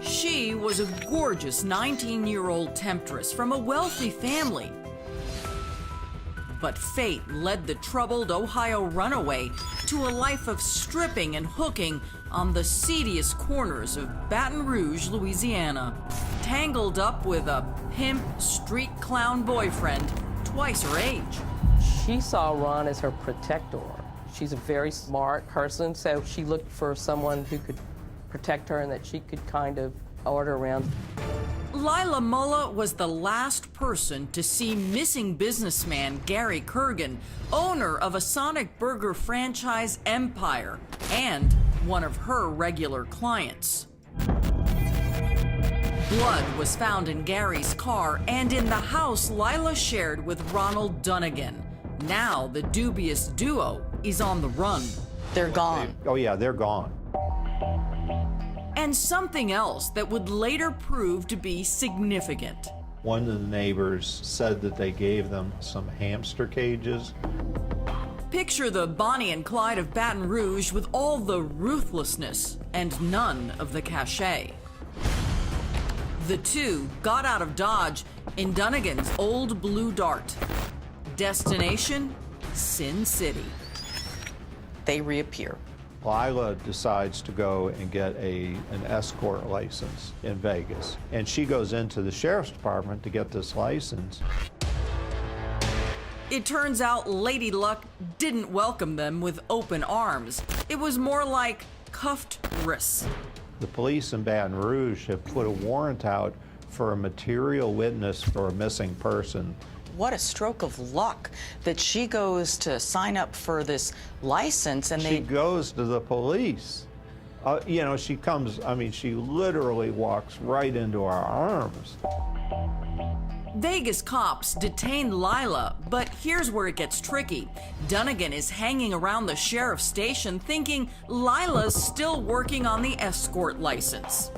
She was a gorgeous 19-year-old temptress from a wealthy family. But fate led the troubled Ohio runaway to a life of stripping and hooking on the seediest corners of Baton Rouge, Louisiana. Tangled up with a pimp street clown boyfriend twice her age. She saw Ron as her protector. She's a very smart person, so she looked for someone who could protect her and that she could kind of order around. Lila Mulla was the last person to see missing businessman Gary Kergan, owner of a Sonic Burger franchise empire, and one of her regular clients. Blood was found in Gary's car and in the house Lila shared with Ronald Dunnigan. Now the dubious duo is on the run. They're gone. Oh yeah, they're gone. And something else that would later prove to be significant. One of the neighbors said that they gave them some hamster cages. Picture the Bonnie and Clyde of Baton Rouge with all the ruthlessness and none of the cachet. The two got out of Dodge in Dunnigan's old blue Dart. Destination, Sin City. They reappear. Lila decides to go and get an escort license in Vegas. And she goes into the sheriff's department to get this license. It turns out Lady Luck didn't welcome them with open arms. It was more like cuffed wrists. The police in Baton Rouge have put a warrant out for a material witness for a missing person. What a stroke of luck that she goes to sign up for this license and She goes to the police. You know, she comes, I mean, she literally walks right into our arms. Vegas cops detain Lila, but here's where it gets tricky. Dunnigan is hanging around the sheriff's station thinking Lila's still working on the escort license.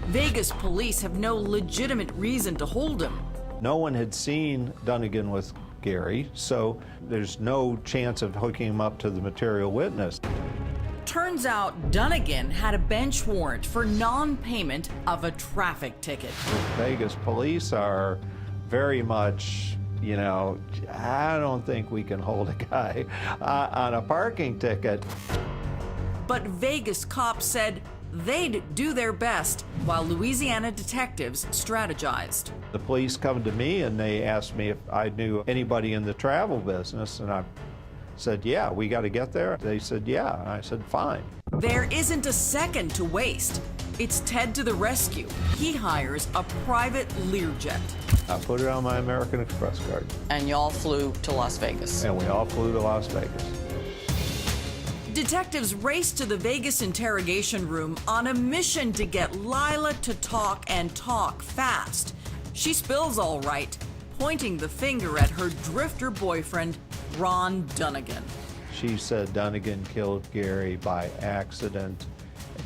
Vegas police have no legitimate reason to hold him. No one had seen Dunnigan with Gary, so there's no chance of hooking him up to the material witness. Turns out Dunnigan had a bench warrant for non-payment of a traffic ticket. Vegas police are very much, you know, I don't think we can hold a guy on a parking ticket. But Vegas cops said they'd do their best while Louisiana detectives strategized. The police come to me and they asked me if I knew anybody in the travel business, and I said, yeah, we got to get there. They said, yeah, and I said, fine. There isn't a second to waste. It's Ted to the rescue. He hires a private Learjet. I put it on my American Express card. And y'all flew to Las Vegas. And we all flew to Las Vegas. Detectives raced to the Vegas interrogation room on a mission to get Lila to talk and talk fast. She spills all right, pointing the finger at her drifter boyfriend, Ron Dunnigan. She said Dunnigan killed Gary by accident.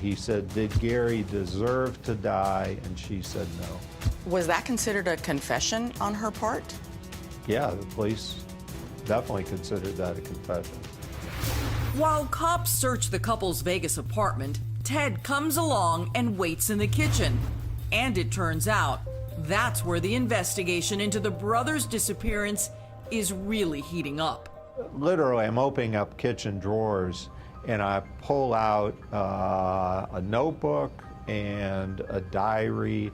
He said, did Gary deserve to die? And she said no. Was that considered a confession on her part? Yeah, the police definitely considered that a confession. While cops search the couple's Vegas apartment, Ted comes along and waits in the kitchen. And it turns out that's where the investigation into the brothers' disappearance is really heating up. Literally, I'm opening up kitchen drawers and I pull out a notebook and a diary.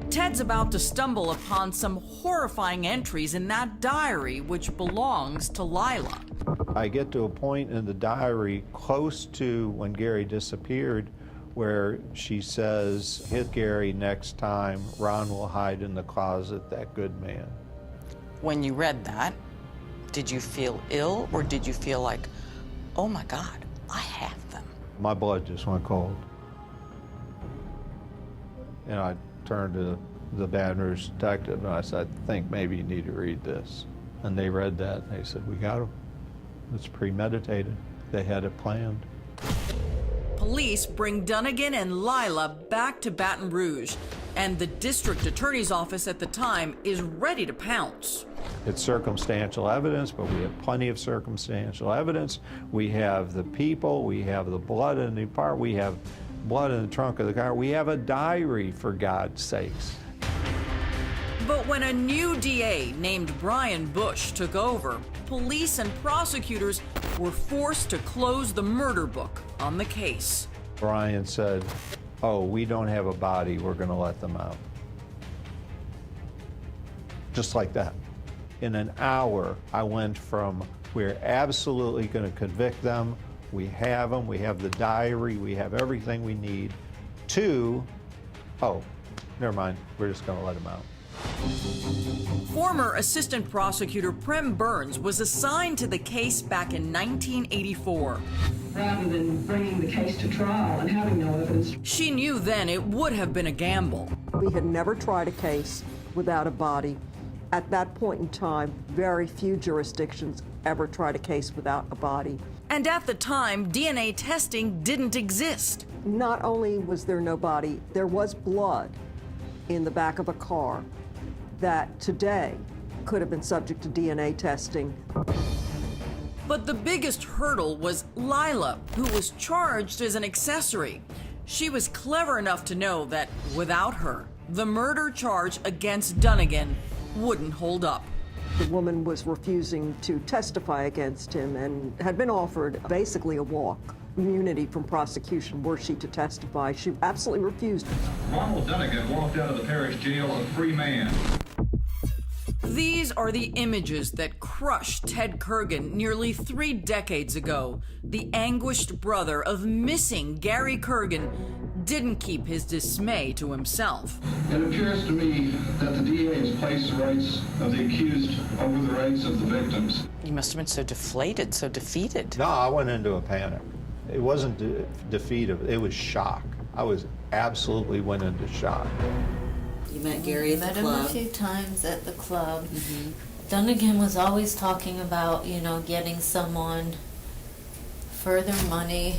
Ted's about to stumble upon some horrifying entries in that diary, which belongs to Lila. I get to a point in the diary close to when Gary disappeared where she says, hit Gary next time, Ron will hide in the closet, that good man. When you read that, did you feel ill or did you feel like, oh my God, I have them? My blood just went cold. And I turned to the Baton Rouge detective and I said, I think maybe you need to read this. And they read that and they said, we got him. It's premeditated. They had it planned. Police bring Dunnigan and Lila back to Baton Rouge, and the district attorney's office at the time is ready to pounce. It's circumstantial evidence, but we have plenty of circumstantial evidence. We have the people, we have the blood in the apartment, we have blood in the trunk of the car. We have a diary, for God's sakes. But when a new DA named Brian Bush took over, police and prosecutors were forced to close the murder book on the case. Brian said, oh, we don't have a body, we're going to let them out. Just like that. In an hour, I went from, we're absolutely going to convict them, we have them, we have the diary, we have everything we need, to, oh, never mind, we're just going to let them out. Former Assistant Prosecutor Prem Burns was assigned to the case back in 1984. Rather than bringing the case to trial and having no evidence. She knew then it would have been a gamble. We had never tried a case without a body. At that point in time, very few jurisdictions ever tried a case without a body. And at the time, DNA testing didn't exist. Not only was there no body, there was blood in the back of a car that today could have been subject to DNA testing. But the biggest hurdle was Lila, who was charged as an accessory. She was clever enough to know that without her, the murder charge against Dunnigan wouldn't hold up. The woman was refusing to testify against him and had been offered basically a walk, immunity from prosecution were she to testify. She absolutely refused. Ronald Dunnigan walked out of the parish jail a free man. These are the images that crushed Ted Kergan nearly 3 decades ago. The anguished brother of missing Gary Kergan didn't keep his dismay to himself. It appears to me that the DA has placed the rights of the accused over the rights of the victims. You must have been so deflated, so defeated. No, I went into a panic. It wasn't defeat, it was shock. I was absolutely went into shock. You met Gary at the club. Met him a few times at the club. Dunnigan was always talking about, getting someone further money.